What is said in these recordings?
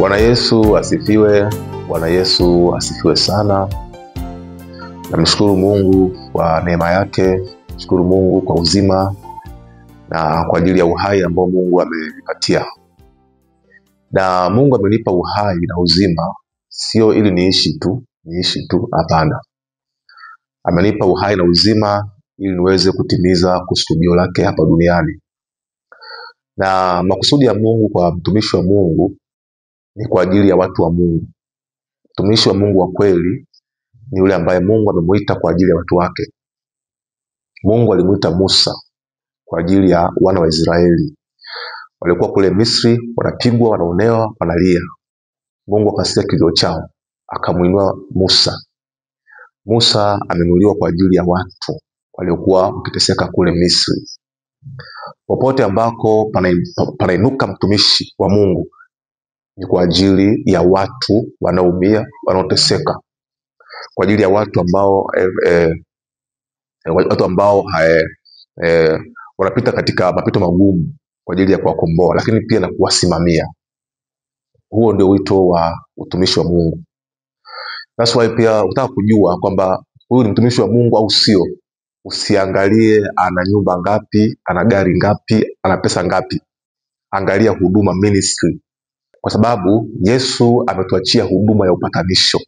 Bwana Yesu asifiwe. Bwana Yesu asifiwe sana. Namshukuru Mungu kwa neema yake, mshukuru Mungu kwa uzima na kwa ajili ya uhai ambao Mungu amenipatia. Na Mungu amenipa uhai na uzima sio ili niishi tu, hapana. Amenipa uhai na uzima ili niweze kutimiza kusudio lake hapa duniani. Na makusudi ya Mungu kwa mtumishi wa Mungu ni kwa ajili ya watu wa Mungu. Mtumishi wa Mungu wa kweli ni yule ambaye Mungu amemuita kwa ajili ya watu wake. Mungu alimuita Musa kwa ajili ya wana wa Israeli. Walikuwa kule Misri, wanapigwa, wanaonewa, wanalia. Mungu akasikia kilio chao, akamuinua Musa. Musa amenuliwa kwa ajili ya watu waliokuwa wakiteseka kule Misri. Popote ambako panainuka mtumishi wa Mungu ni kwa ajili ya watu wanaoumia, wanaoteseka. Kwa ajili ya watu ambao wanapita katika mapito magumu, kwa ajili ya kuwakomboa, lakini pia na kuwasimamia. Huo ndio wito wa utumishi wa Mungu. That's why pia utaka kujua kwamba huyu ni mtumishi wa Mungu au sio, usiangalie ana nyumba ngapi, ana gari ngapi, ana pesa ngapi. Angalia huduma, ministry. Kwa sababu Yesu ametuachia huduma ya upatanisho,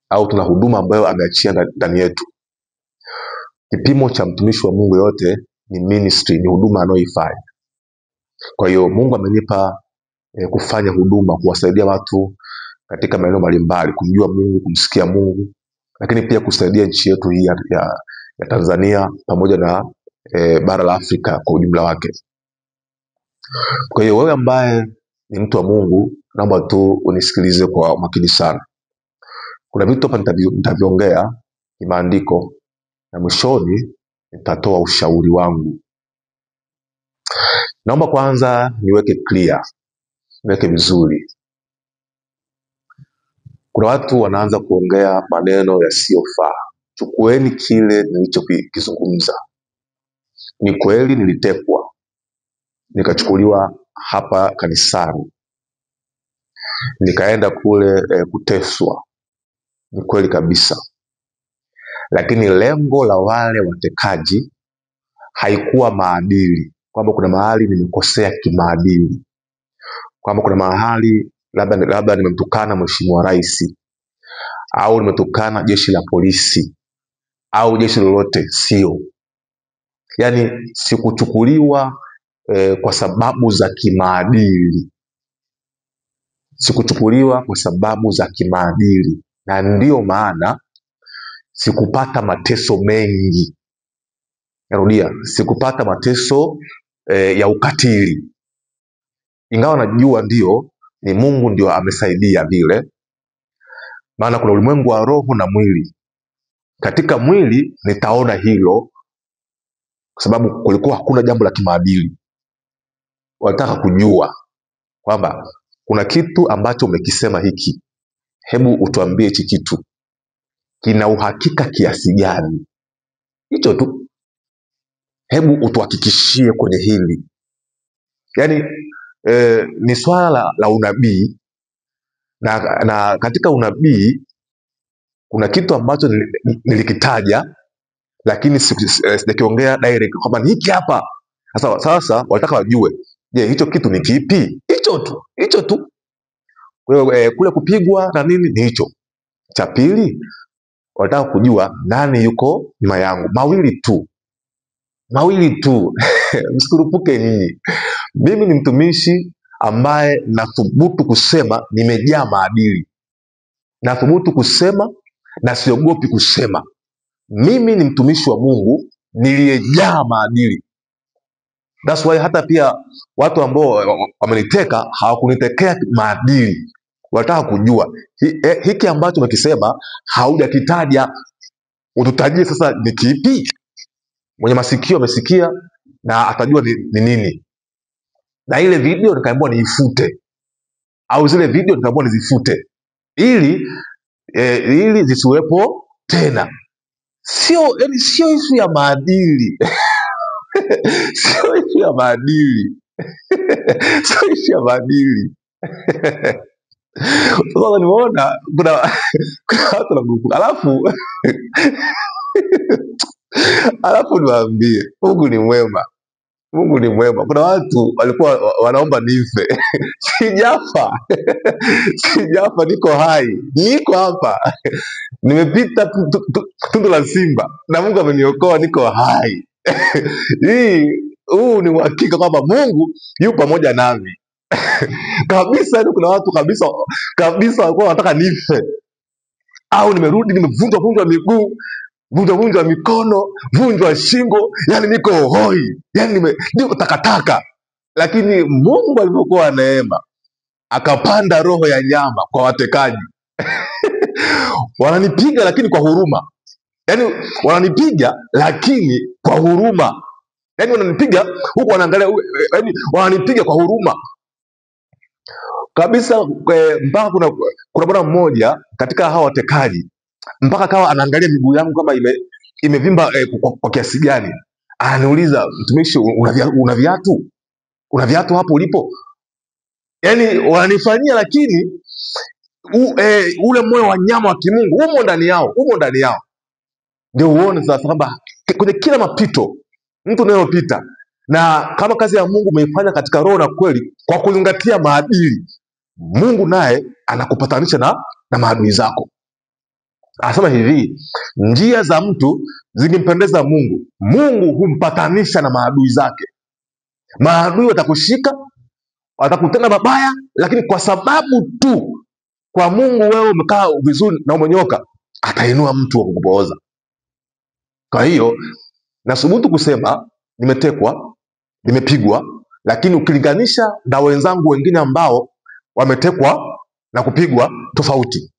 au tuna huduma ambayo ameachia ndani yetu. Kipimo cha mtumishi wa Mungu yote ni ministry, ni huduma anayoifanya. Kwa hiyo Mungu amenipa kufanya huduma, kuwasaidia watu katika maeneo mbalimbali, kumjua Mungu, kumsikia Mungu, lakini pia kusaidia nchi yetu hii ya Tanzania pamoja na bara la Afrika kwa ujumla wake. Kwa hiyo wewe ambaye ni mtu wa Mungu, naomba tu unisikilize kwa makini sana. Kuna vitu hapa nitaviongea ni maandiko, na mwishoni nitatoa ushauri wangu. Naomba kwanza niweke clear, niweke vizuri. Kuna watu wanaanza kuongea maneno yasiyofaa. Chukueni kile nilichokizungumza. Ni kweli nilitekwa, nikachukuliwa hapa kanisani, nikaenda kule kuteswa. Ni kweli kabisa. Lakini lengo la wale watekaji haikuwa maadili, kwamba kuna mahali nimekosea kimaadili, kwamba kuna mahali labda nimemtukana mheshimiwa rais, au nimetukana jeshi la polisi, au jeshi lolote. Sio. Yaani sikuchukuliwa kwa sababu za kimaadili. Sikuchukuliwa kwa sababu za kimaadili, na ndio maana sikupata mateso mengi. Narudia, sikupata mateso ya ukatili. Ingawa najua ndio ni Mungu ndio amesaidia vile. Maana kuna ulimwengu wa roho na mwili. Katika mwili nitaona hilo, kwa sababu kulikuwa hakuna jambo la kimaadili. Wanataka kujua kwamba kuna kitu ambacho umekisema hiki, hebu utuambie hichi kitu kina uhakika kiasi gani. Hicho tu. Hebu utuhakikishie kwenye hili. Yaani ni swala la unabii, na katika unabii kuna kitu ambacho nilikitaja, lakini sijakiongea direct kwamba ni hiki hapa. Sasa wanataka wajue, je, hicho kitu ni kipi? Hicho tu. Kwa hiyo kule kupigwa na nini ni hicho. Cha pili, wanataka kujua nani yuko nyuma yangu. Mawili tu. Msikurupuke nyinyi. Mimi ni mtumishi ambaye nathubutu kusema nimejaa maadili. Nathubutu kusema na siogopi kusema. Mimi ni mtumishi wa Mungu niliyejaa maadili. That's why hata pia watu ambao wameniteka hawakunitekea maadili. Wanataka kujua hiki ambacho umekisema haujakitaja, ututajie sasa ni kipi. Mwenye masikio amesikia na atajua ni nini. Na ile video nikaambiwa niifute, au zile video nikaambiwa nizifute ili zisiwepo tena. Sio issue ya maadili. Sio issue ya maadili. Sio issue ya maadili. Sasa nimeona kuna kuna watu na grupu, alafu niwaambie, Mungu ni mwema. Mungu ni mwema. Kuna watu walikuwa wanaomba nife. Sijafa. Sijafa, niko hai, niko hapa. Nimepita tundu la simba na Mungu ameniokoa, niko hai. Huu ni uhakika kwamba Mungu yu pamoja nami kabisa. Yani kuna watu kabisa kabisa walikuwa wanataka nife, au nimerudi, nimevunjwa miguu, vunjwa mikono, vunjwa shingo, yani niko hoi, yani niko takataka. Lakini Mungu alivyokuwa neema, akapanda roho ya nyama kwa watekaji. Wananipiga lakini kwa huruma, yani wananipiga lakini kwa huruma, yani wananipiga huku wanaangalia, yani wananipiga kwa huruma kabisa. Mpaka kuna bwana mmoja katika hao watekaji, mpaka kawa anaangalia miguu yangu kama imevimba kwa kiasi gani. Ananiuliza, mtumishi, una viatu hapo ulipo? Yani wananifanyia, lakini ule moyo wa nyama wa kimungu umo ndani yao, ndio uone sasa kwamba kwenye kila mapito mtu unayopita, na kama kazi ya Mungu umeifanya katika roho na kweli, kwa kuzingatia maadili, Mungu naye anakupatanisha na maadui zako. Anasema hivi, njia za mtu zikimpendeza Mungu, Mungu humpatanisha na maadui zake. Maadui watakushika, watakutenda mabaya, lakini kwa sababu tu kwa Mungu wewe umekaa vizuri na umenyoka, atainua mtu wa kukupooza. Kwa hiyo nathubutu kusema nimetekwa, nimepigwa, lakini ukilinganisha na wenzangu wengine ambao wametekwa na kupigwa,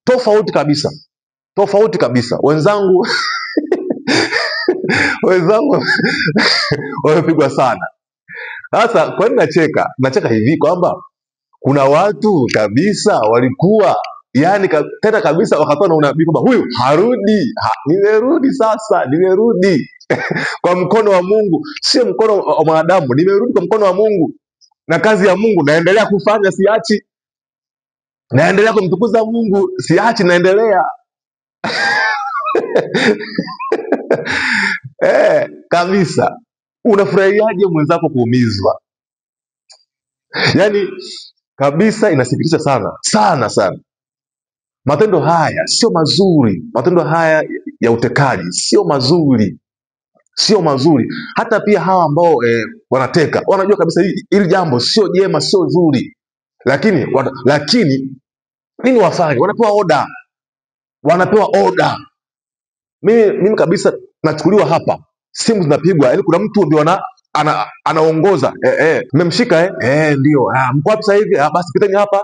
tofauti kabisa. Wenzangu wamepigwa sana. Sasa kwa nini nacheka hivi? Kwamba kuna watu kabisa walikuwa yani tena kabisa wakatoa na unabii kwamba huyu harudi. Nimerudi sasa, nimerudi kwa mkono wa Mungu, sio mkono wa mwanadamu. Nimerudi kwa mkono wa Mungu, na kazi ya Mungu naendelea kufanya, siachi. Naendelea kumtukuza Mungu, siachi, naendelea kabisa. Unafurahiaje mwenzako kuumizwa? Yani kabisa inasikitisha sana. Matendo haya sio mazuri, matendo haya ya utekaji sio mazuri. Hata pia hawa ambao wanateka wanajua kabisa hili jambo sio jema, sio zuri, lakini nini wafanye? Wanapewa oda. Mimi kabisa nachukuliwa hapa, simu zinapigwa, yani kuna mtu ndio anaongoza, mmemshika, ndio, mko wapi sasa hivi? Basi piteni hapa,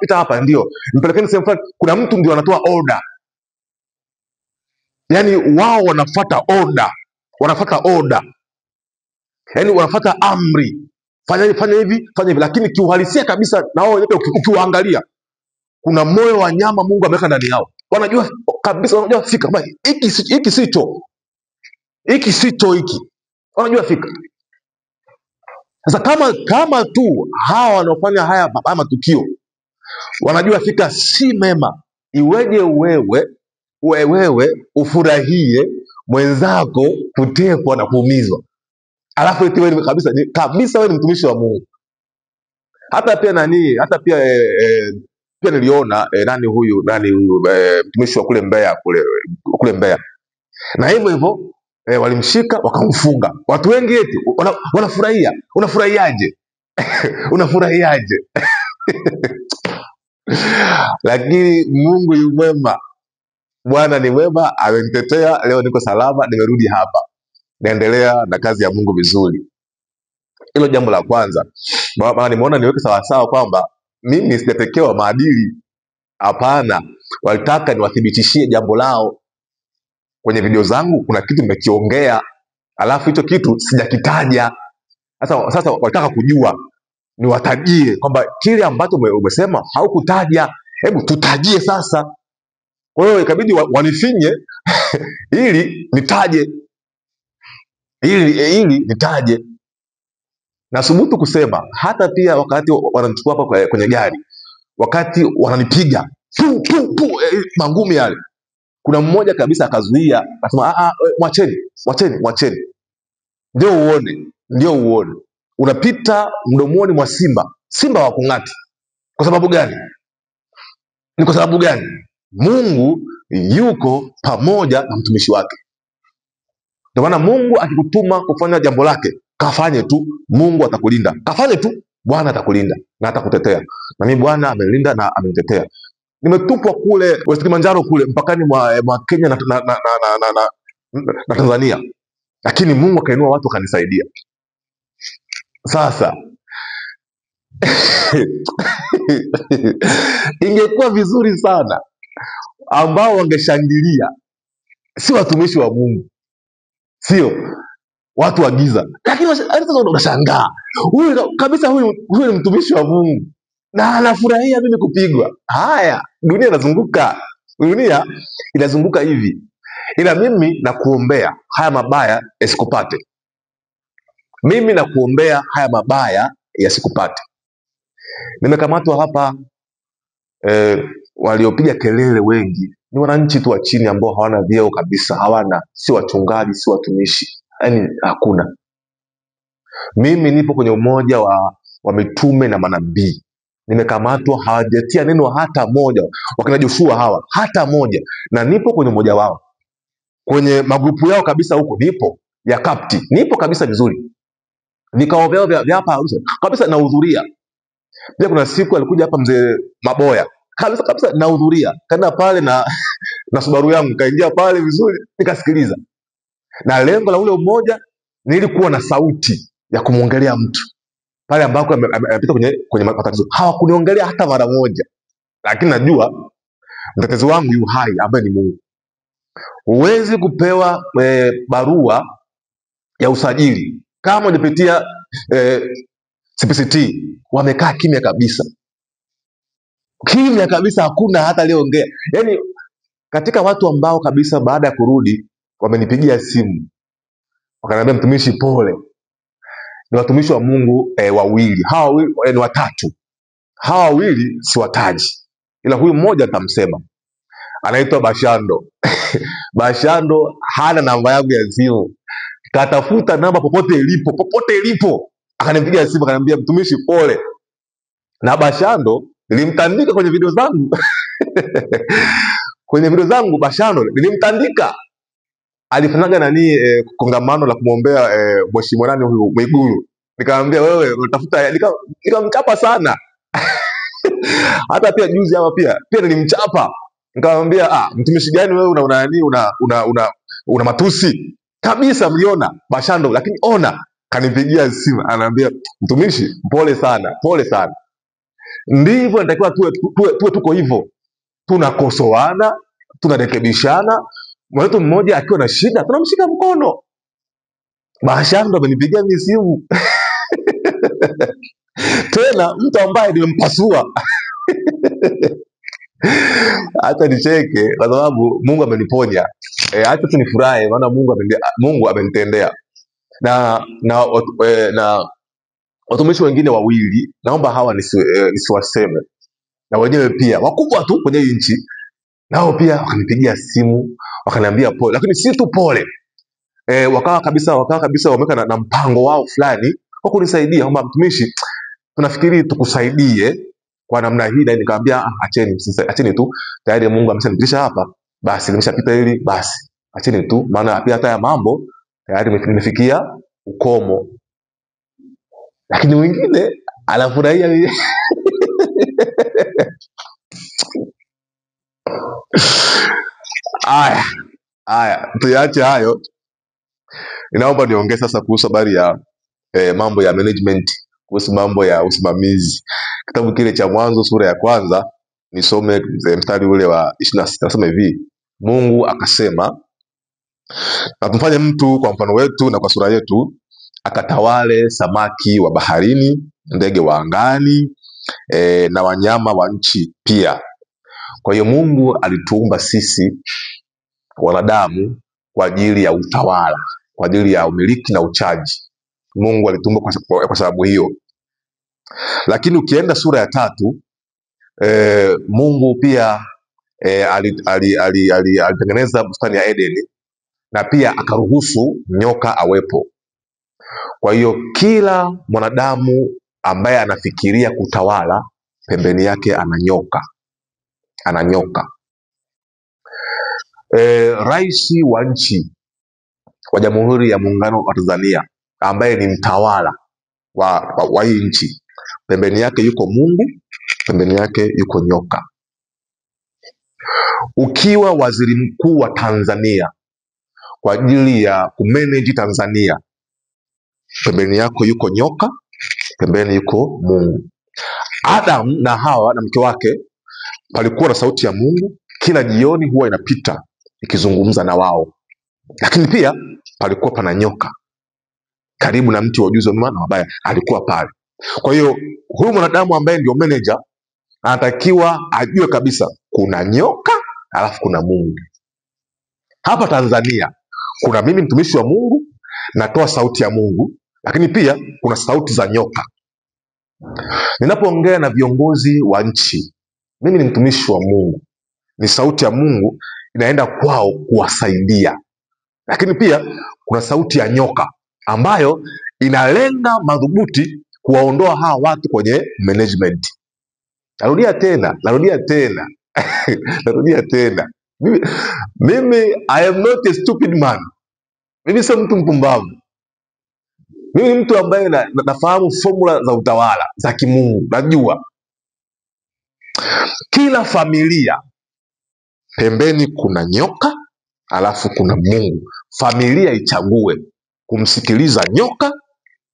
pita hapa, ndio mpelekeni sehemu fulani. Kuna mtu ndio anatoa oda, yani wao wanafuata oda, yani wanafuata amri, fanya hivi, lakini kiuhalisia kabisa na wao ukiwaangalia, kuna moyo wa nyama Mungu ameweka ndani yao. Wanajua kabisa, wanajua fika hiki sicho, wanajua fika. Sasa kama tu hawa wanaofanya haya matukio wanajua fika si mema, iweje wewe ufurahie mwenzako kutekwa na kuumizwa, alafu eti wewe kabisa wewe ni mtumishi wa Mungu? Hata pia niliona huyu mtumishi wa kule Mbeya, na hivyo walimshika wakamfunga. Watu wengi eti wanafurahia. Unafurahiaje? Unafurahiaje? Lakini Mungu yu mwema, Bwana ni mwema, amenitetea leo, niko salama, nimerudi hapa, naendelea na kazi ya Mungu vizuri. Hilo jambo la kwanza. Maana nimeona niweke sawasawa kwamba mimi sijatekewa maadili, hapana. Walitaka niwathibitishie jambo lao. Kwenye video zangu kuna kitu nimekiongea, alafu hicho kitu sijakitaja. Sasa walitaka kujua niwatajie kwamba kile ambacho umesema haukutaja, hebu tutajie sasa. Kwa hiyo ikabidi wanifinye ili nitaje. Na thubutu kusema hata pia wakati wanamchukua hapa kwenye gari, wakati wananipiga mangumi yale, kuna mmoja kabisa akazuia, akasema mwacheni, ndio uone unapita mdomoni mwa simba wa kung'ati. Kwa sababu gani? Ni kwa sababu gani? Mungu yuko pamoja na mtumishi wake. Ndio maana Mungu akikutuma kufanya jambo lake, kafanye tu, Mungu atakulinda. Kafanye tu, Bwana atakulinda na atakutetea. Na mimi Bwana amenilinda na amenitetea. Nimetupwa kule West Kilimanjaro kule mpakani mwa Kenya na Tanzania, lakini Mungu akainua watu akanisaidia. Sasa ingekuwa vizuri sana ambao wangeshangilia si watumishi wa Mungu, sio watu wa giza. Lakini unashangaa huyu kabisa, huyu ni mtumishi wa Mungu na anafurahia mimi kupigwa. Haya, dunia inazunguka hivi, ila mimi nakuombea haya mabaya yasikupate. Mimi nakuombea haya mabaya yasikupate. Nimekamatwa hapa, waliopiga kelele wengi ni wananchi tu wa chini ambao hawana vyeo kabisa, si wachungaji, si watumishi, yaani hakuna. Mimi nipo kwenye umoja wa mitume na manabii. Nimekamatwa, hawajatia neno hata moja, wakina Joshua hawa hata moja, na nipo kwenye umoja wao, kwenye magrupu yao kabisa, huko nipo ya kapti, nipo kabisa vizuri, vikao vyao vya hapa kabisa nahudhuria. Pia kuna siku alikuja hapa mzee Maboya, kabisa nahudhuria, kaenda pale na Subaru yangu, kaingia pale vizuri, nikasikiliza. Na lengo la ule umoja nilikuwa na sauti ya kumwongelea mtu pale ambako amepita kwenye matatizo. Hawakuniongelea hata mara moja, lakini najua mtetezi wangu yu hai ambaye ni Mungu. Huwezi kupewa barua ya usajili kama unapitia CPCT. Wamekaa kimya kabisa, hakuna hata aliyeongea. Yaani katika watu ambao kabisa baada ya kurudi wamenipigia simu wakaniambia, mtumishi pole, ni watumishi wa Mungu wawili. Hawa wawili ni watatu. Hawa wawili siwataji, ila huyu mmoja nitamsema, anaitwa Bashando. Bashando hana namba yangu ya simu, katafuta namba popote ilipo, akanipigia simu akaniambia, mtumishi pole. Na Bashando nilimtandika kwenye video zangu kwenye video zangu Bashando nilimtandika. Alifanyaga kongamano la kumwombea mheshimiwa nani huyu Mwigulu. Nikamwambia wewe unatafuta, nikamchapa sana. Hata pia juzi hapa pia nilimchapa. Nikamwambia mtumishi gani wewe, una matusi kabisa, mliona Bashando. Lakini ona, kanipigia simu ananiambia, mtumishi pole sana. Ndivyo natakiwa tuwe tuko hivyo, tunakosoana, tunarekebishana. Mtu mmoja akiwa na shida tunamshika mkono. Bashando amenipigia simu tena mtu ambaye nimempasua. Hata nicheke kwa sababu Mungu ameniponya. Hata tunifurahi maana Mungu amenitendea. Na watumishi wengine wawili, naomba hawa nisiwaseme, na wenyewe pia wakubwa tu kwenye nchi, nao pia wakanipigia simu wakaniambia pole. Lakini si tu pole, wakawa kabisa wameka na mpango wao fulani wa kunisaidia, kwamba mtumishi, tunafikiri tukusaidie kwa namna hii. Na nikamwambia acheni tu, tayari Mungu ameshanipitisha hapa, basi nimeshapita hili, basi acheni tu, maana pia hata ya mambo tayari nimefikia ukomo. Lakini mwingine anafurahia Aya, tuache hayo. Ninaomba niongee sasa kuhusu habari ya mambo ya management, kuhusu mambo ya usimamizi. Kitabu kile cha Mwanzo sura ya 1 nisome mstari ule wa 26. Nasema hivi, Mungu akasema, na tumfanye mtu kwa mfano wetu na kwa sura yetu, akatawale samaki wa baharini, ndege wa angani, na wanyama wa nchi pia. Kwa hiyo Mungu alituumba sisi wanadamu kwa ajili ya utawala, kwa ajili ya umiliki na uchaji. Mungu alituumba kwa sababu hiyo. Lakini ukienda sura ya 3 Mungu pia alitengeneza bustani ya Edeni na pia akaruhusu nyoka awepo. Kwa hiyo kila mwanadamu ambaye anafikiria kutawala, pembeni yake ana nyoka. Rais wa nchi wa Jamhuri ya Muungano wa Tanzania ambaye ni mtawala wa hii nchi, pembeni yake yuko Mungu, pembeni yake yuko nyoka. Ukiwa waziri mkuu wa Tanzania kwa ajili ya kumanage Tanzania, pembeni yako yuko nyoka, pembeni yuko Mungu. Adam na Hawa na mke wake palikuwa na sauti ya Mungu, kila jioni huwa inapita ikizungumza na wao, lakini pia palikuwa pana nyoka karibu na mti wa ujuzi wa mema na mabaya, alikuwa pale. Kwa hiyo huyu mwanadamu ambaye ndio manager anatakiwa ajue kabisa kuna nyoka alafu kuna Mungu. Hapa Tanzania kuna mimi mtumishi wa Mungu natoa sauti ya Mungu, lakini pia kuna sauti za nyoka. Ninapoongea na viongozi wa nchi, mimi ni mtumishi wa Mungu, ni sauti ya Mungu inaenda kwao kuwasaidia, lakini pia kuna sauti ya nyoka ambayo inalenga madhubuti kuwaondoa hawa watu kwenye management. Narudia tena narudia tena, mimi I am not a stupid man. Mimi sio mtu mpumbavu. Mimi ni mtu ambaye nafahamu formula za utawala za kimungu. Najua kila familia pembeni kuna nyoka alafu kuna Mungu. Familia ichague kumsikiliza nyoka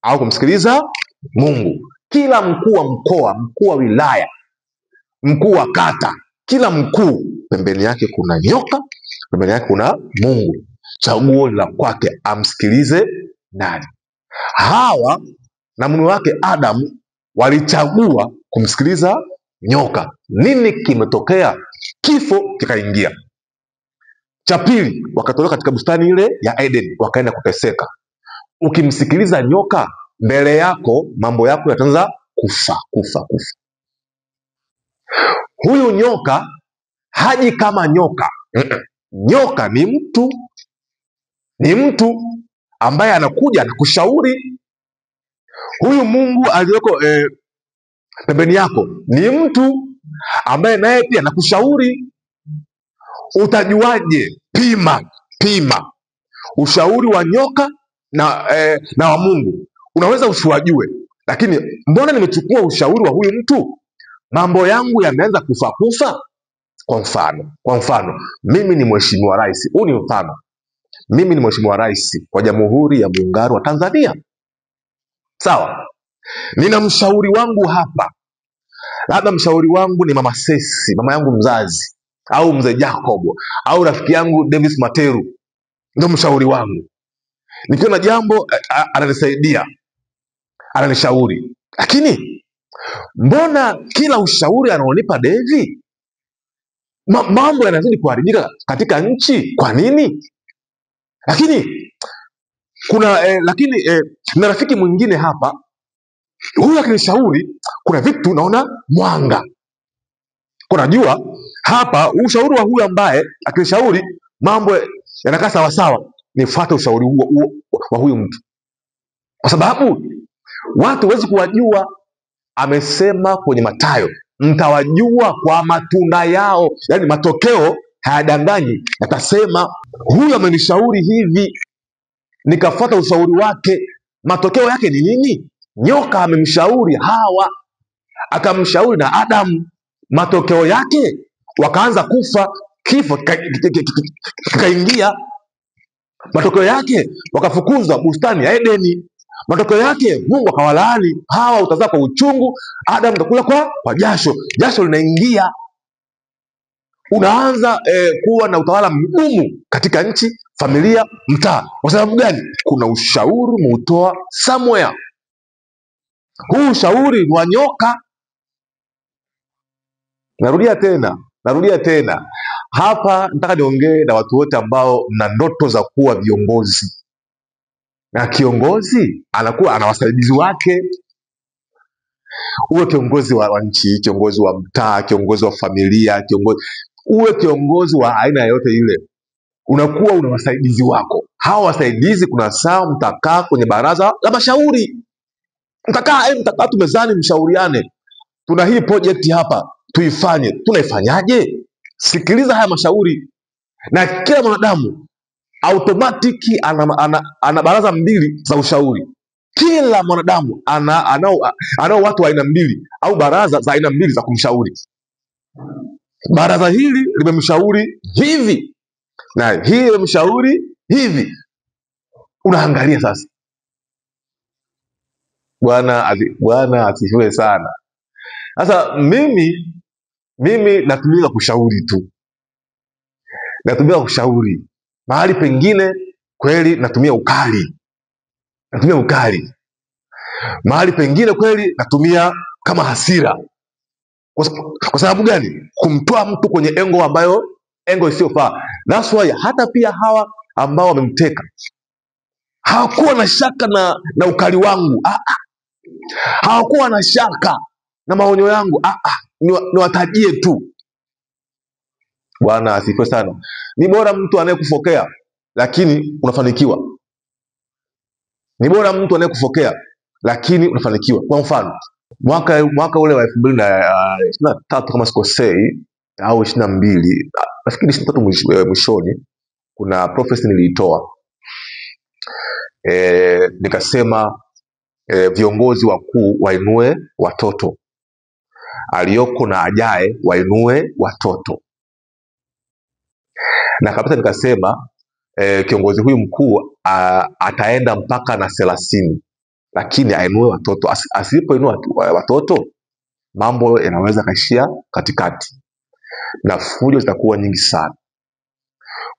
au kumsikiliza Mungu. Kila mkuu wa mkoa, mkuu wa wilaya, mkuu wa kata, kila mkuu pembeni yake kuna nyoka, pembeni yake kuna Mungu. Chaguo la kwake, amsikilize nani? Hawa na mume wake Adam walichagua kumsikiliza nyoka. Nini kimetokea? Kifo kikaingia. Cha pili, wakatolewa katika bustani ile ya Eden, wakaenda kuteseka. Ukimsikiliza nyoka, mbele yako mambo yako yataanza kufa. Huyu nyoka haji kama nyoka. Nyoka ni mtu ambaye anakuja na kushauri. Huyu Mungu aliyoko pembeni yako ni mtu ambaye naye pia anakushauri. Utajuaje? Pima ushauri wa nyoka na wa Mungu. Unaweza usiwajue, lakini mbona nimechukua ushauri wa huyu mtu, mambo yangu yameanza kufa. Kwa mfano mimi ni mheshimiwa rais. Huu ni mfano. Mimi ni mheshimiwa rais wa Jamhuri ya Muungano wa Tanzania, sawa? Nina mshauri wangu hapa, labda mshauri wangu ni mama Sesi, mama yangu mzazi, au mzee Jacob, au rafiki yangu Davis Materu, ndio mshauri wangu. Nikiwa na jambo ananisaidia, ananishauri. Lakini mbona kila ushauri anaonipa Devi mambo yanazidi kuharibika katika nchi? Kwa nini? Lakini kuna na rafiki mwingine hapa, huyu akinishauri kuna vitu naona mwanga. Kunajua hapa ushauri wa huyu ambaye akinishauri mambo yanakaa sawasawa, nifuate ushauri huo wa huyu mtu, kwa sababu watu huwezi kuwajua. Amesema kwenye Mathayo, mtawajua kwa matunda yao. Yaani matokeo hayadanganyi. Atasema huyu amenishauri hivi, nikafuata ushauri wake. Matokeo yake ni nini? Nyoka amemshauri Hawa, akamshauri na Adamu. Matokeo yake wakaanza kufa, kifo kikaingia. Matokeo yake wakafukuzwa bustani ya Edeni. Matokeo yake Mungu akawalaani. Hawa utazaa kwa uchungu, Adamu utakula kwa jasho. Jasho linaingia. Unaanza kuwa na utawala mgumu katika nchi, familia, mtaa. Kwa sababu gani? Kuna ushauri umeutoa somewhere. Huu ushauri ni wa nyoka. Narudia tena. Hapa nataka niongee na watu wote ambao mna ndoto za kuwa viongozi, na kiongozi anakuwa ana wasaidizi wake. Uwe kiongozi wa nchi, kiongozi wa mtaa, kiongozi wa familia, uwe kiongozi wa aina yoyote ile, unakuwa una wasaidizi wako. Hawa wasaidizi kuna saa mtakaa kwenye baraza la mashauri, mtakaa tu mezani, mshauriane, tuna hii project hapa, tuifanye. Tunaifanyaje? Sikiliza haya mashauri. Na kila mwanadamu automatiki ana baraza mbili za ushauri. Kila mwanadamu anao watu wa aina mbili au baraza za aina mbili za kumshauri. Baraza hili limemshauri hivi na hili limemshauri hivi. Unaangalia sasa. Bwana asifiwe sana. Sasa mimi natumika kushauri tu, natumia kushauri. Mahali pengine kweli natumia ukali, mahali pengine kweli natumia kama hasira. Kwa sababu gani? Kumtoa mtu kwenye engo isiyofaa. That's why hata pia hawa ambao wamemteka hawakuwa na shaka na ukali wangu, hawakuwa na shaka na maonyo yangu, niwatajie tu. Bwana asifiwe sana. Ni bora mtu anayekufokea lakini unafanikiwa. Ni bora mtu anayekufokea lakini unafanikiwa. Kwa mfano, mwaka ule wa 2023 kama sikosei au 22, nafikiri 23 mwishoni, kuna prophecy niliitoa. Nikasema viongozi wakuu wainue watoto, aliyoko na ajaye wainue watoto. Na kabisa nikasema kiongozi huyu mkuu ataenda mpaka na 30, lakini ainue watoto. Asipoinua watoto, mambo yanaweza kaishia katikati na fujo zitakuwa nyingi sana.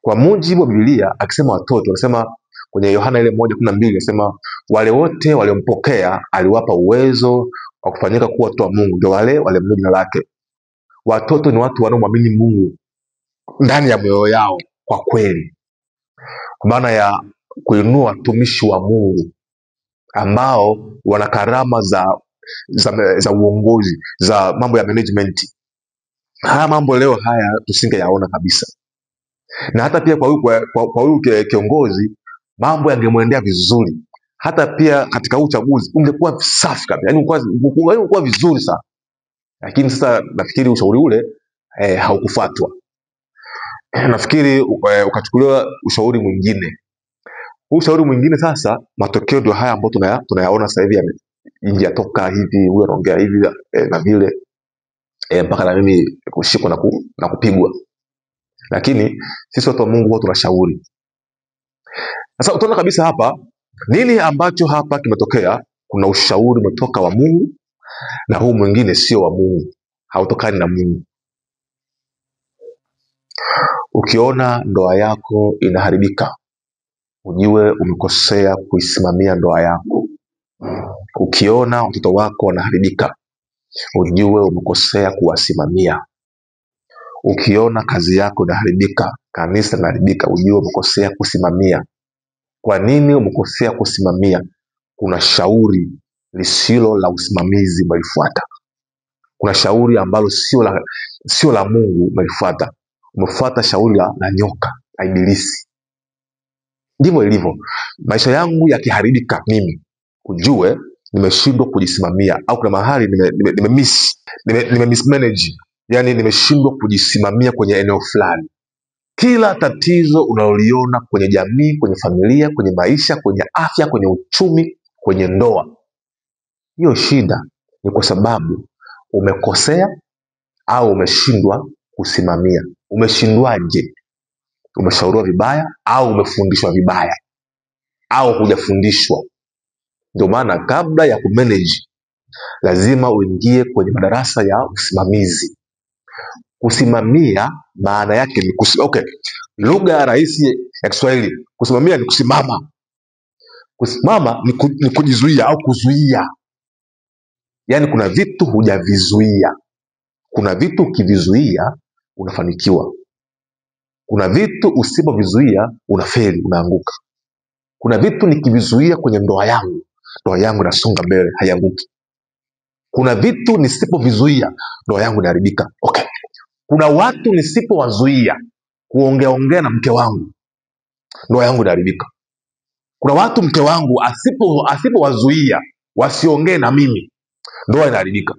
Kwa mujibu wa Biblia, akisema watoto, anasema kwenye Yohana ile 1:12, anasema wale wote waliompokea aliwapa uwezo wa kufanyika kuwa watoto wa Mungu, ndio wale walimjua jina lake. Watoto ni watu wanaomwamini Mungu ndani ya mioyo yao kwa kweli, kwa maana ya kuinua watumishi wa Mungu ambao wana karama za uongozi, za mambo ya management. Haya mambo leo haya tusingeyaona kabisa. Na hata pia kwa huyu kiongozi mambo yangemwendea vizuri. Hata pia katika uchaguzi ungekuwa safi kabisa. Ungekuwa vizuri sana. Lakini sasa nafikiri ushauri ule haukufuatwa. Nafikiri ukachukuliwa ushauri mwingine. Ushauri mwingine sasa, matokeo ndio haya ambayo tunayaona sasa hivi, nje yatoka hivi, huyo anaongea hivi na vile, mpaka na mimi kushikwa na kupigwa. Lakini sisi watu wa Mungu huwa tunashauri. Sasa utaona kabisa hapa nini ambacho hapa kimetokea. Kuna ushauri umetoka wa Mungu na huu mwingine sio wa Mungu, hautokani na Mungu. Ukiona ndoa yako inaharibika, ujue umekosea kuisimamia ndoa yako. Ukiona watoto wako wanaharibika, ujue umekosea kuwasimamia. Ukiona kazi yako inaharibika, kanisa linaharibika, ujue umekosea kusimamia. Kwa nini umekosea kusimamia? Kuna shauri lisilo la usimamizi umelifuata. Kuna shauri ambalo sio la Mungu umelifuata. Umefuata shauri la nyoka, la ibilisi. Ndivyo ilivyo. Maisha yangu yakiharibika mimi, ujue nimeshindwa kujisimamia, au kuna mahali mismanage, yani nimeshindwa kujisimamia kwenye eneo fulani. Kila tatizo unaloliona kwenye jamii, kwenye familia, kwenye maisha, kwenye afya, kwenye uchumi, kwenye ndoa, hiyo shida ni kwa sababu umekosea au umeshindwa kusimamia. Umeshindwaje? Umeshauriwa vibaya au umefundishwa vibaya au hujafundishwa? Ndio maana kabla ya kumanage lazima uingie kwenye madarasa ya usimamizi. Kusimamia maana yake ni lugha ya rahisi ya Kiswahili, kusimamia ni kusimama. Kusimama ni kujizuia au kuzuia. Yaani kuna vitu hujavizuia. Kuna vitu ukivizuia unafanikiwa. Kuna vitu usipovizuia unafeli, unaanguka. Kuna vitu nikivizuia kwenye ndoa yangu inasonga mbele, haianguki. Kuna vitu nisipovizuia ndoa yangu inaharibika. Okay. Kuna watu nisipowazuia kuongea na mke wangu, ndoa yangu inaharibika. Kuna watu mke wangu asipowazuia wasiongee na mimi, ndoa inaharibika.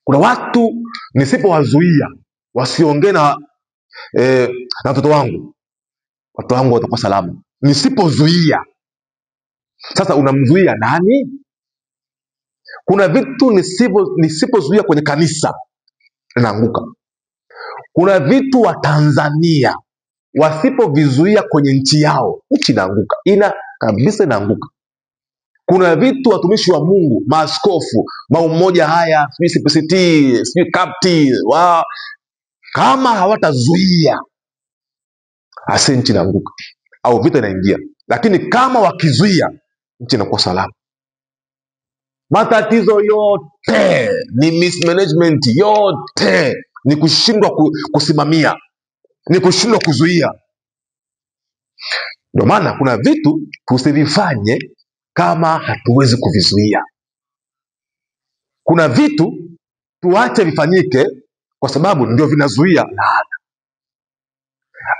Kuna watu nisipowazuia wasiongee na watoto wangu, watoto wangu watakuwa salama. Nisipozuia. Sasa unamzuia nani? Kuna vitu nisipozuia kwenye kanisa linaanguka. Kuna vitu wa Tanzania wasipovizuia kwenye nchi yao, nchi inaanguka, kabisa inaanguka. Kuna vitu watumishi wa Mungu, maaskofu, maumoja haya, CPCT, kapti, kama hawatazuia, nchi inaanguka au vita inaingia. Lakini kama wakizuia, nchi inakuwa salama. Matatizo yote ni mismanagement, yote ni kushindwa kusimamia, ni kushindwa kuzuia. Ndio maana kuna vitu tusivifanye kama hatuwezi kuvizuia. Kuna vitu tuache vifanyike kwa sababu ndio vinazuia laana.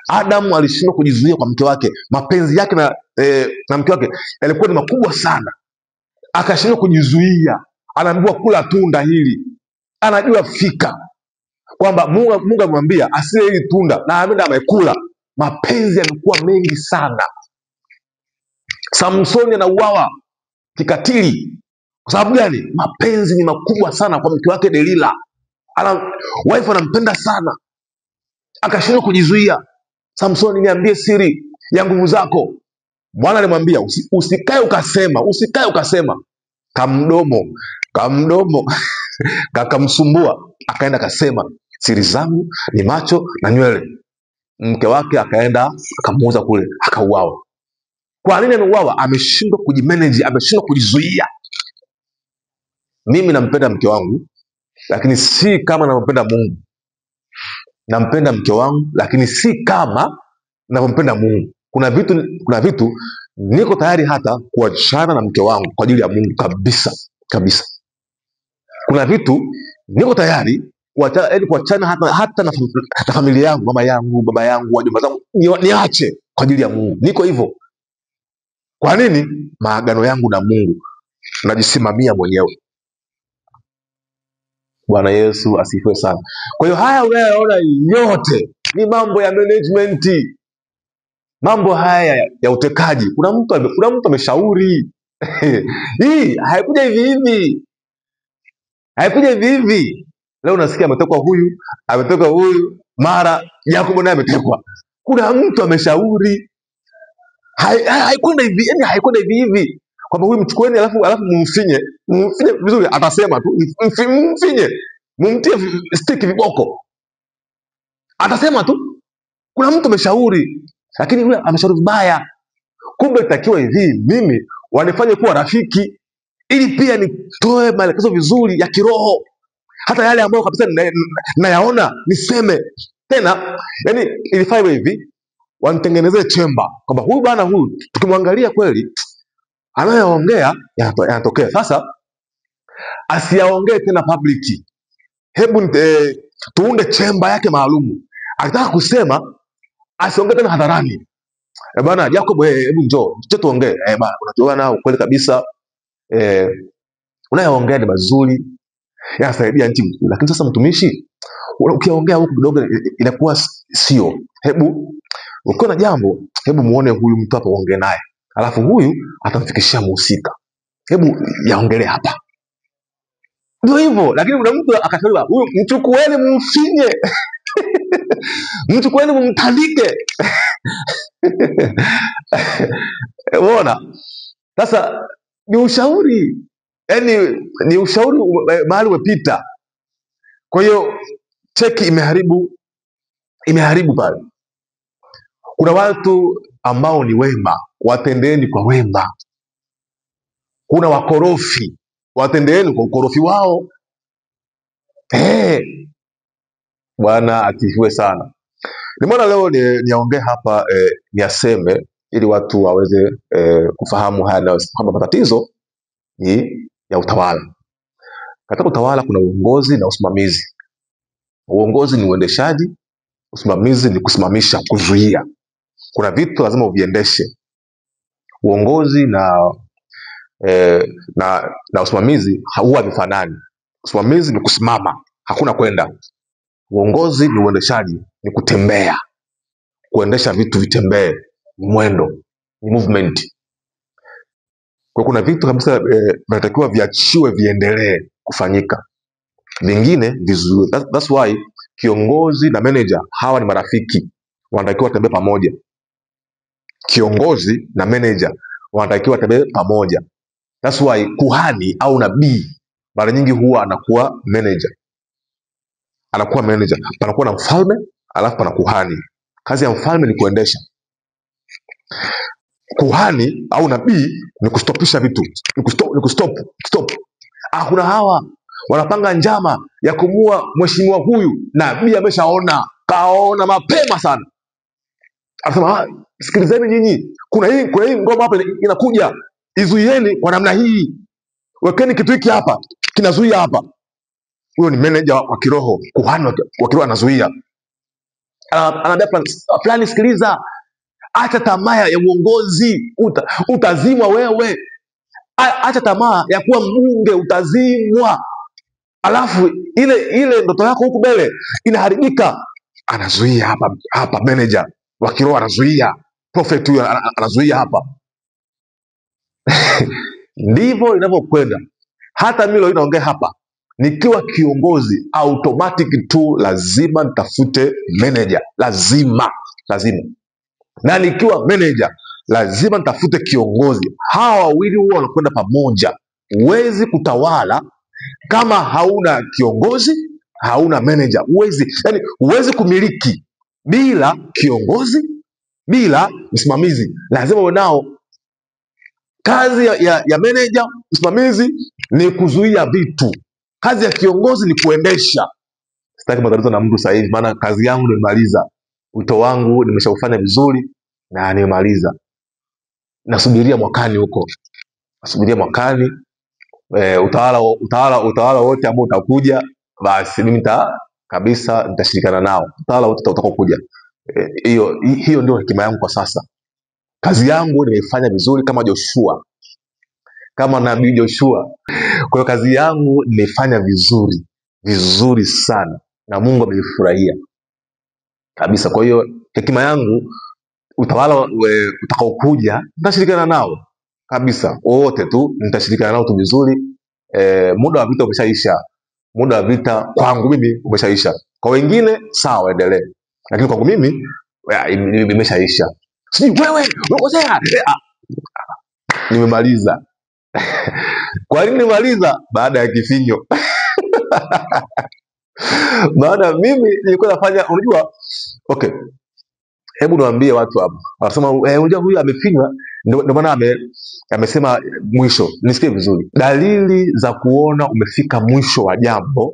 Adamu alishindwa kujizuia kwa mke wake. Mapenzi yake na mke wake yalikuwa ni makubwa sana, akashindwa kujizuia. Anaambiwa kula tunda hili, anajua fika kwamba Mungu amemwambia asile hili tunda, na ameenda amekula. Mapenzi yamekuwa mengi sana. Samsoni anauawa kikatili. Kwa sababu gani? Mapenzi ni makubwa sana kwa mke wake Delila. Wife anampenda sana, akashindwa kujizuia. Samsoni, niambie siri ya nguvu zako. Bwana alimwambia usikae ukasema. Kamdomo kakamsumbua, akaenda akasema siri zangu ni macho na nywele. Mke wake akaenda akamuuza kule, akauawa. Kwa nini ameuawa? Ameshindwa kujimanage, ameshindwa kujizuia. Mimi nampenda mke wangu, lakini si kama nampenda Mungu. Nampenda mke wangu, lakini si kama nampenda Mungu. Kuna vitu niko tayari hata kuachana na mke wangu kwa ajili ya Mungu kabisa kabisa. Kuna vitu niko tayari kuachana hata na familia yangu, mama yangu, baba yangu, wajomba zangu, niache kwa ajili ya Mungu. Niko hivyo. Kwa nini? Maagano yangu na Mungu najisimamia mwenyewe. Bwana Yesu asifiwe sana. Kwa hiyo haya unayoona yote ni mambo ya management, mambo haya ya utekaji. Kuna mtu ameshauri hii haikuja hivi hivi. Leo unasikia ametoka huyu, mara Yakobo naye ametekwa. Kuna mtu ameshauri, haikwenda hivi, yani haikwenda hivi kwamba huyu mchukueni alafu mumfinye vizuri. Atasema tu mfinye, mumtie stick viboko, atasema tu. Kuna mtu ameshauri, lakini yule ameshauri vibaya. Kumbe itakiwa hivi, mimi wanifanye kuwa rafiki, ili pia nitoe maelekezo vizuri ya kiroho, hata yale ambayo kabisa nayaona niseme tena. Yani ilifaa hivi, wanitengenezee chemba kwamba huyu bana, huyu tukimwangalia kweli anayoongea yanatokea. Sasa asiyaongee tena public, hebu tuunde chemba yake maalumu. Akitaka kusema asiongee tena hadharani. Bana Jacob, hebu njoo tuongee. Bana unajua ukweli kabisa, unayoongea ni mazuri, yanasaidia nchi. Lakini sasa mtumishi, ukiongea huko kidogo inakuwa sio. Hebu ukiwa na jambo, hebu muone huyu mtu hapa, uongee naye, alafu huyu atamfikishia muhusika. Hebu yaongelee hapa. Ndio hivyo. Lakini kuna mtu akasema huyu mchukueni mumfinye mchukueni mumtandike. Unaona? Sasa ni ushauri, yani ni ushauri mahali umepita. Kwa hiyo cheki imeharibu pale. Kuna watu ambao ni wema, watendeeni kwa wema. Kuna wakorofi, watendeeni kwa ukorofi wao. Bwana asifiwe sana. Nimeona leo niongee hapa, niaseme ili watu waweze kufahamu haya, kwamba matatizo ni ya utawala. Katika utawala kuna uongozi na usimamizi. Uongozi ni uendeshaji, usimamizi ni kusimamisha, kuzuia. Kuna vitu lazima uviendeshe. Uongozi na usimamizi huwa vifanani. Usimamizi ni kusimama, hakuna kwenda. Uongozi ni uendeshaji, ni kutembea, kuendesha vitu vitembee, mwendo, ni movement. Kwa kuna vitu kabisa vinatakiwa viachiwe viendelee kufanyika, vingine vizuri. That's why kiongozi na manager hawa ni marafiki, wanatakiwa watembee pamoja. Kiongozi na manager wanatakiwa watembee pamoja. That's why kuhani au nabii mara nyingi huwa anakuwa manager. Panakuwa na mfalme alafu pana kuhani. Kazi ya mfalme ni kuendesha. Kuhani au nabii ni kustopisha vitu, ni kustop. Kuna hawa wanapanga njama ya kumua mheshimiwa huyu, nabii ameshaona, kaona mapema sana. Anasema sikilizeni nyinyi, kuna hii ngoma hapa inakuja, izuieni kwa namna hii, wekeni kitu hiki hapa kinazuia hapa. Huyo ni manager wa kiroho, kuhani wa kiroho anazuia. Anaambia fulani, sikiliza, acha tamaa ya uongozi, utazimwa wewe. Acha tamaa ya kuwa mbunge, utazimwa. Alafu ile ndoto yako huku mbele inaharibika. Anazuia hapa manager wa kiroho anazuia, prophet huyo anazuia hapa. Ndivyo inavyokwenda. Hata mimi leo naongea hapa, nikiwa kiongozi automatic tu lazima nitafute manager, lazima. Na nikiwa manager lazima nitafute kiongozi. Hawa wawili huwa wanakwenda pamoja. Huwezi kutawala kama hauna kiongozi, hauna manager. Huwezi kumiliki bila kiongozi, bila msimamizi. Lazima uwe nao. Kazi ya manager, msimamizi ni kuzuia vitu. Kazi ya kiongozi ni kuendesha. Sitaki matatizo na mtu sasa hivi, maana kazi yangu nimemaliza. Wito wangu nimeshaufanya vizuri na nimemaliza. Nasubiria mwakani huko. Utawala wote ambao utakuja, basi mimi kabisa nitashirikiana nao. Utawala wote utakaokuja. Hiyo ndio hekima yangu kwa sasa. Kazi yangu nimeifanya vizuri kama Joshua, kama nabii Joshua. Kwa hiyo kazi yangu nimeifanya vizuri sana, na Mungu amenifurahia kabisa. Kwa hiyo hekima yangu, utawala utakaokuja nitashirikiana nao kabisa, wote tu nitashirikiana nao tu vizuri. Muda wa vita umeshaisha. Muda wa vita kwangu mimi umeshaisha. Kwa wengine sawa, endelee, lakini kwangu mimi imeshaisha. Sijui wewe unakosea. Nimemaliza. Kwa nini nimemaliza? Baada ya kifinyo. Baada mimi nilikuwa nafanya, unajua, okay. Hebu niwaambie watu hapa. Wanasema unajua huyu amefinywa ndio maana amesema mwisho. Nisikie vizuri. Dalili za kuona umefika mwisho wa jambo,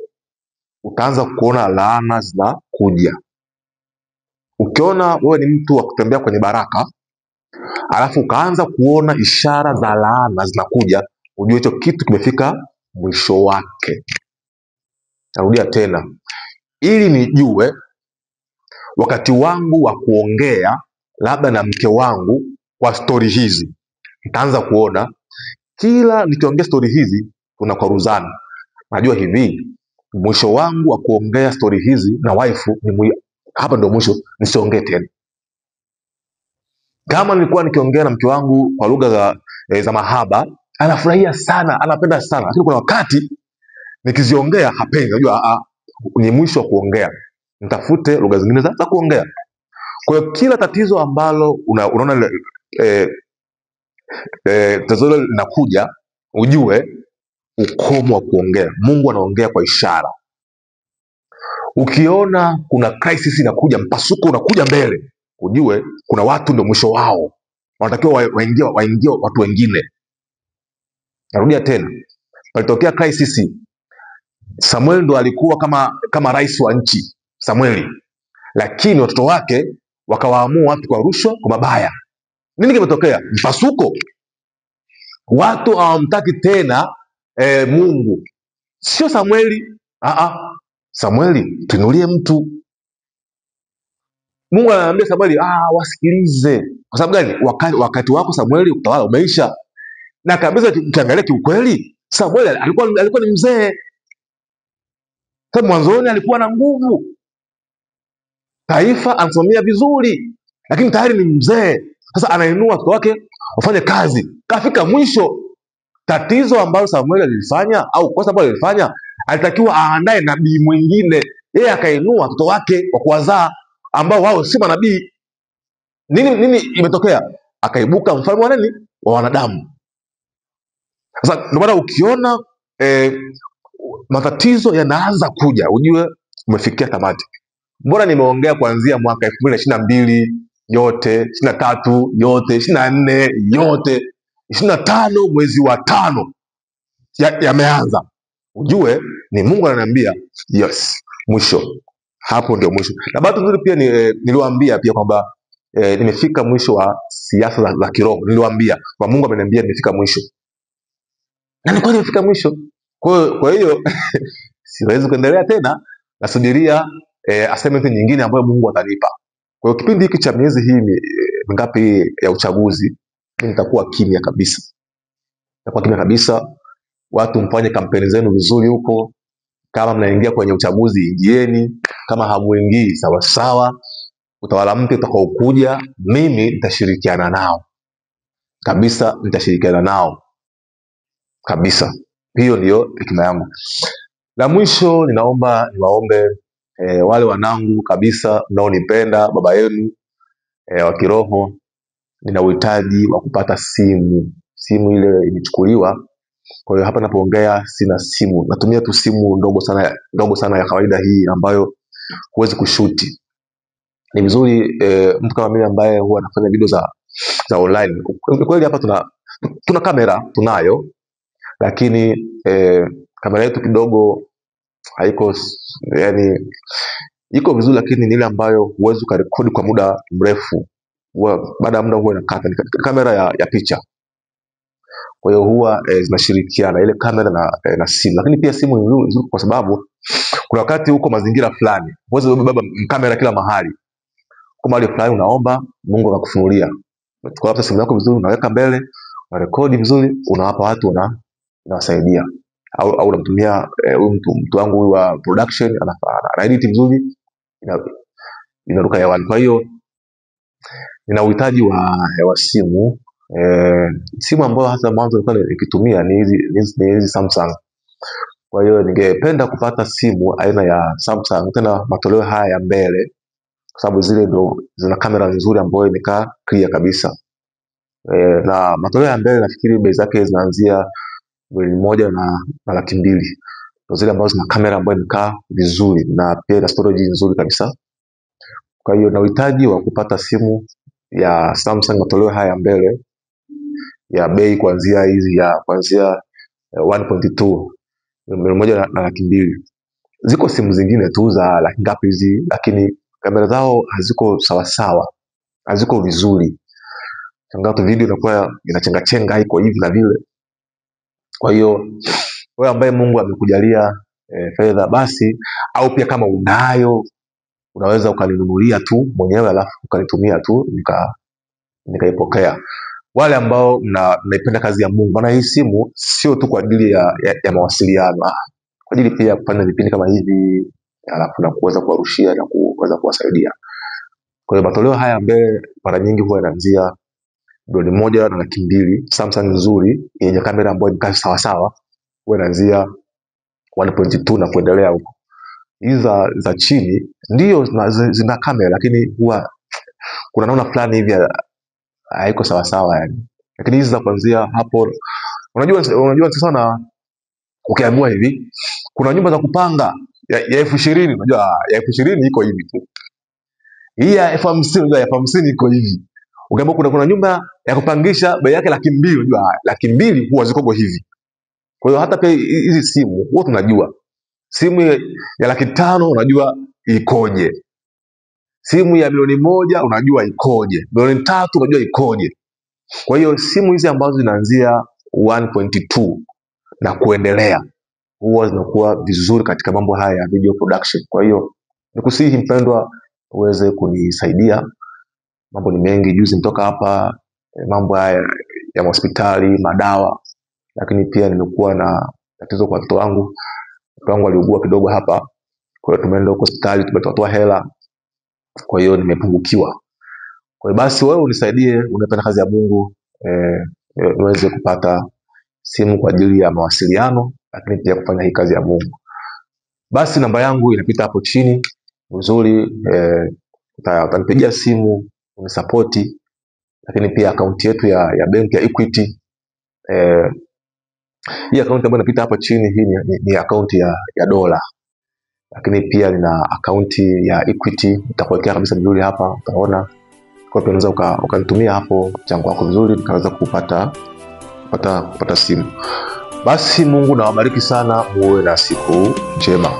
utaanza kuona laana zinakuja. Ukiona wewe ni mtu wa kutembea kwenye baraka, alafu ukaanza kuona ishara za laana zinakuja, ujue hicho kitu kimefika mwisho wake. Narudia tena, ili nijue wakati wangu wa kuongea labda na mke wangu kwa stori hizi, nitaanza kuona kila nikiongea stori hizi tunakwaruzana. Najua hivi, mwisho wangu wa kuongea stori hizi na wife hapa ndio mwisho, nisiongee tena. Kama nilikuwa nikiongea na mke wangu kwa lugha za mahaba, anafurahia sana, anapenda sana, lakini kuna wakati nikiziongea hapendi. Najua ni mwisho wa kuongea, nitafute lugha zingine za kuongea. Kwa hiyo kila tatizo ambalo unaona tatizo linakuja, ujue ukomo wa kuongea. Mungu anaongea kwa ishara. Ukiona kuna crisis inakuja, mpasuko unakuja mbele, ujue kuna watu ndio mwisho wao, wanatakiwa waingie watu wengine. Narudia tena, palitokea crisis. Samuel ndo alikuwa kama rais wa nchi, Samueli, lakini watoto wake wakawaamua watu kwa rushwa, kwa mabaya. Nini kimetokea? Mpasuko. Watu hawamtaki tena Mungu. sio Samueli. Samueli, tuinulie mtu. Mungu anamwambia Samueli, wasikilize. Kwa sababu gani? Wakati wako Samueli utawala umeisha. Na kabisa tukiangalia kiukweli, Samueli alikuwa ni mzee. Sababu mwanzoni alikuwa na nguvu, taifa anasimamia vizuri, lakini tayari ni mzee. Sasa anainua watoto wake wafanye kazi. Kafika mwisho, tatizo ambalo Samueli alilifanya au kosa ambalo alilifanya, alitakiwa aandae nabii mwingine. Yeye akainua watoto wake wa kuwazaa ambao wao si manabii. Nini imetokea? Akaibuka mfalme wa nani? Wa wanadamu. Sasa ndio maana ukiona matatizo yanaanza kuja, ujue umefikia tamati. Mbona nimeongea kuanzia mwaka 2022 yote, 23 yote, 24 yote, 25 mwezi wa 5 yameanza. Ujue ni Mungu ananiambia yes, mwisho. Hapo ndio mwisho. Na bahati nzuri pia niliwaambia pia kwamba nimefika mwisho wa siasa za kiroho. Niliwaambia kwa Mungu ameniambia nimefika mwisho. Na ni kweli nimefika mwisho. Kwa hiyo siwezi kuendelea tena, nasubiria assignment nyingine ambayo Mungu atanipa. Kwa hiyo kipindi hiki cha miezi hii mingapi ya uchaguzi, mimi nitakuwa kimya kabisa. Nitakuwa kimya kabisa. Watu mfanye kampeni zenu vizuri huko. Kama mnaingia kwenye uchaguzi, ingieni. Kama hamuingii, sawa sawa. Utawala mpya utakaokuja, mimi nitashirikiana nao kabisa, nitashirikiana nao kabisa. Hiyo ndio hekima yangu. La mwisho, niwaombe wale wanangu kabisa mnaonipenda, baba yenu wa kiroho, nina uhitaji wa kupata simu. Simu ile imechukuliwa. Kwa hiyo hapa napoongea sina simu. Natumia tu simu ndogo sana ya kawaida hii ambayo huwezi kushuti. Ni vizuri mtu kama mimi ambaye huwa anafanya video za online. Kweli hapa tuna kamera tunayo, lakini kamera yetu kidogo haiko, yani iko vizuri, lakini ni ile ambayo huwezi kurekodi kwa muda mrefu. Baada ya muda huwa inakata. Ni kamera ya picha. Kwa hiyo huwa zinashirikiana ile kamera na simu. Lakini pia simu ni nzuri kwa sababu kuna wakati huko mazingira fulani huwezi kubeba kamera kila mahali. Kwa mahali fulani unaomba Mungu akakufunulia. Kwa hata simu yako vizuri unaweka mbele, unarekodi vizuri, unawapa watu unawasaidia. Au unamtumia mtu wangu huyu wa production ana edit vizuri, inaruka hewani. Kwa hiyo nina uhitaji wa simu. Simu ambayo hasa mwanzo nilikuwa nikitumia ni hizi Samsung. Kwa hiyo ningependa kupata simu aina ya Samsung, tena matoleo haya ya mbele, kwa sababu zile ndo zina kamera nzuri ambayo imekaa clear kabisa. Na matoleo ya mbele nafikiri bei zake zinaanzia 1,200,000 na 200,000. Ndio zile ambazo zina kamera ambayo imekaa vizuri na pia na storage nzuri kabisa. Kwa hiyo na uhitaji wa kupata simu ya Samsung matoleo haya ya mbele ya bei kuanzia 1.2, 1,200,000 na 200,000. Ziko simu zingine tu za laki ngapi hizi, lakini kamera zao haziko sawa, haziko vizuri. Changamoto video inakuwa inachenga iko hivi na vile. Kwa hiyo wewe ambaye Mungu amekujalia fedha, basi au pia kama unayo, unaweza ukaninunulia tu mwenyewe alafu ukanitumia tu nikaipokea. Wale ambao mnaipenda kazi ya Mungu, maana hii simu sio tu kwa ajili ya mawasiliano, kwa ajili pia kufanya vipindi kama hivi, alafu na kuweza kuwarushia na kuweza kuwasaidia. Kwa hiyo matoleo haya mbele mara nyingi huwa yanaanzia 1,000,000 na 200,000. Samsung nzuri yenye kamera ambayo ni kazi sawa huwa inaanzia 1.2 na kuendelea huko. Hizi za chini ndio zina kamera, lakini huwa kuna namna fulani hivi haiko sawa yani. Lakini hizi za kuanzia hapo, unajua sana, ukiamua hivi kuna nyumba za kupanga ya 20,000, unajua ya 20,000 iko hivi tu. Hii ya 50,000, unajua ya 50,000 iko hivi. Ukiamua kuna nyumba ya kupangisha bei yake 200,000, unajua 200,000 huwa ziko hivi. Kwa hiyo hata pia hizi simu huwa tunajua. Simu ya 500,000 unajua ikoje. Simu ya 1,000,000 unajua ikoje. 300,000 unajua ikoje. Kwa hiyo simu hizi ambazo zinaanzia 1.2 na kuendelea, huwa zinakuwa vizuri katika mambo haya ya video production. Kwa hiyo nikusihi mpendwa, uweze kunisaidia. Mambo ni mengi, juzi nitoka hapa mambo haya ya hospitali, madawa, lakini pia nimekuwa na tatizo kwa mtoto wangu. Mtoto wangu aliugua kidogo hapa, kwa hiyo tumeenda hospitali, tumetoa hela, kwa hiyo nimepungukiwa. Kwa hiyo basi wewe unisaidie, unapenda kazi ya Mungu, niweze kupata simu kwa ajili ya mawasiliano, lakini pia kufanya hii kazi ya Mungu. Basi namba yangu inapita hapo chini. Uzuri utanipigia simu unisapoti, lakini pia akaunti yetu ya benki ya Equity. Hii akaunti ambayo inapita hapo chini, hii ni akaunti ya dola, lakini pia nina akaunti ya Equity, nitakuwekea kabisa vizuri hapa, utaona. Kwa hiyo unaweza ukanitumia hapo mchango wako vizuri, nikaweza kupata simu. Basi Mungu na wabariki sana, muwe na siku njema.